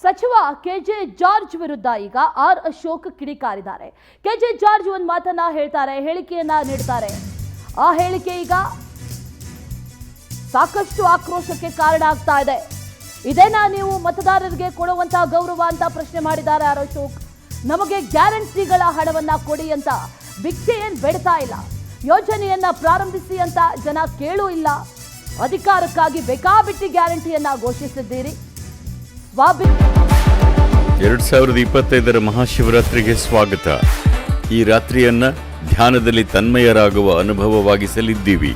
ಸಚಿವ K J George ವಿರುದ್ಧ ಈಗ ಆರ್ ಅಶೋಕ್ ಕಿಡಿಕಾರಿದ್ದಾರೆ. ಕೆಜೆ ಜಾರ್ಜ್ ಒಂದು ಮಾತನ್ನ ಹೇಳ್ತಾರೆ, ಹೇಳಿಕೆಯನ್ನ ನೀಡ್ತಾರೆ. ಆ ಹೇಳಿಕೆ ಈಗ ಸಾಕಷ್ಟು ಆಕ್ರೋಶಕ್ಕೆ ಕಾರಣ ಆಗ್ತಾ ಇದೆ. ಇದೇನಾ ನೀವು ಮತದಾರರಿಗೆ ಕೊಡುವಂತಹ ಗೌರವ ಅಂತ ಪ್ರಶ್ನೆ ಮಾಡಿದ್ದಾರೆ ಆರ್ ಅಶೋಕ್. ನಮಗೆ ಗ್ಯಾರಂಟಿಗಳ ಹಣವನ್ನ ಕೊಡಿ ಅಂತ ಭಿಕ್ಷೆ ಏನ್ ಬೇಡ್ತಾ ಇಲ್ಲ, ಯೋಜನೆಯನ್ನ ಪ್ರಾರಂಭಿಸಿ ಅಂತ ಜನ ಕೇಳೂ ಇಲ್ಲ. ಅಧಿಕಾರಕ್ಕಾಗಿ ಬೇಕಾಬಿಟ್ಟಿ ಗ್ಯಾರಂಟಿಯನ್ನ ಘೋಷಿಸಿದ್ದೀರಿ. 2025 ಮಹಾಶಿವರಾತ್ರಿಗೆ ಸ್ವಾಗತ. ಈ ರಾತ್ರಿಯನ್ನ ಧ್ಯಾನದಲ್ಲಿ ತನ್ಮಯರಾಗುವ ಅನುಭವವಾಗಿಸಲಿದ್ದೀವಿ.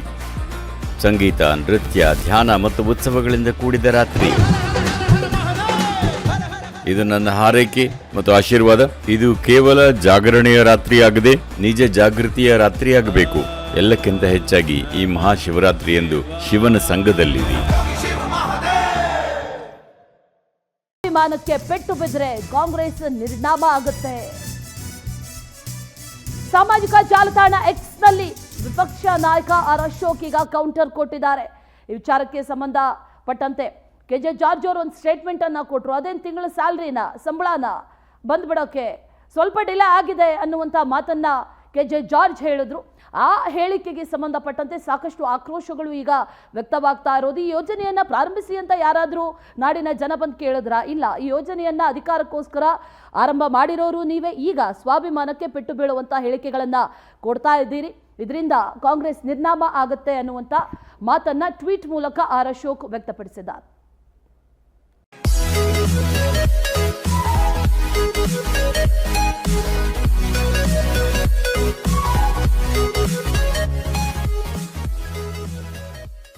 ಸಂಗೀತ, ನೃತ್ಯ, ಧ್ಯಾನ ಮತ್ತು ಉತ್ಸವಗಳಿಂದ ಕೂಡಿದ ರಾತ್ರಿ. ಇದು ನನ್ನ ಹಾರೈಕೆ ಮತ್ತು ಆಶೀರ್ವಾದ. ಇದು ಕೇವಲ ಜಾಗರಣೆಯ ರಾತ್ರಿಯಾಗದೆ ನಿಜ ಜಾಗೃತಿಯ ರಾತ್ರಿಯಾಗಬೇಕು. ಎಲ್ಲಕ್ಕಿಂತ ಹೆಚ್ಚಾಗಿ ಈ ಮಹಾಶಿವರಾತ್ರಿಯಂದು ಶಿವನ ಸಂಘದಲ್ಲಿರಿ. ವಿಮಾನಕ್ಕೆ ಪೆಟ್ಟು ಬಿದ್ದರೆ ಕಾಂಗ್ರೆಸ್ ನಿರ್ನಾಮ ಆಗುತ್ತೆ. ಸಾಮಾಜಿಕ ಜಾಲತಾಣ ಎಕ್ಸ್ ನಲ್ಲಿ ವಿಪಕ್ಷ ನಾಯಕ ಆರ್ ಅಶೋಕ್ ಈಗ ಕೌಂಟರ್ ಕೊಟ್ಟಿದ್ದಾರೆ. ಈ ವಿಚಾರಕ್ಕೆ ಸಂಬಂಧಪಟ್ಟಂತೆ ಕೆಜೆ ಜಾರ್ಜ್ ಅವರು ಒಂದು ಸ್ಟೇಟ್ಮೆಂಟ್ ಅನ್ನ ಕೊಟ್ಟರು. ಅದೇನು ತಿಂಗಳ ಸ್ಯಾಲರಿನ ಸಂಬಳನ ಬಂದ್ಬಿಡೋಕೆ ಸ್ವಲ್ಪ ಡಿಲೇ ಆಗಿದೆ ಅನ್ನುವಂಥ ಮಾತನ್ನ ಕೆಜೆ ಜಾರ್ಜ್ ಹೇಳಿದ್ರು. ಆ ಹೇಳಿಕೆಗೆ ಸಂಬಂಧಪಟ್ಟಂತೆ ಸಾಕಷ್ಟು ಆಕ್ರೋಶಗಳು ಈಗ ವ್ಯಕ್ತವಾಗ್ತಾ ಇರೋದು. ಈ ಯೋಜನೆಯನ್ನ ಪ್ರಾರಂಭಿಸಿ ಅಂತ ಯಾರಾದರೂ ನಾಡಿನ ಜನ ಬಂದು ಕೇಳಿದ್ರ? ಇಲ್ಲ. ಈ ಯೋಜನೆಯನ್ನ ಅಧಿಕಾರಕ್ಕೋಸ್ಕರ ಆರಂಭ ಮಾಡಿರೋರು ನೀವೇ. ಈಗ ಸ್ವಾಭಿಮಾನಕ್ಕೆ ಪೆಟ್ಟು ಬೀಳುವಂತ ಹೇಳಿಕೆಗಳನ್ನ ಕೊಡ್ತಾ ಇದ್ದೀರಿ. ಇದರಿಂದ ಕಾಂಗ್ರೆಸ್ ನಿರ್ನಾಮ ಆಗುತ್ತೆ ಅನ್ನುವಂಥ ಮಾತನ್ನ ಟ್ವೀಟ್ ಮೂಲಕ ಆರ್ ಅಶೋಕ್ ವ್ಯಕ್ತಪಡಿಸಿದ್ದಾರೆ.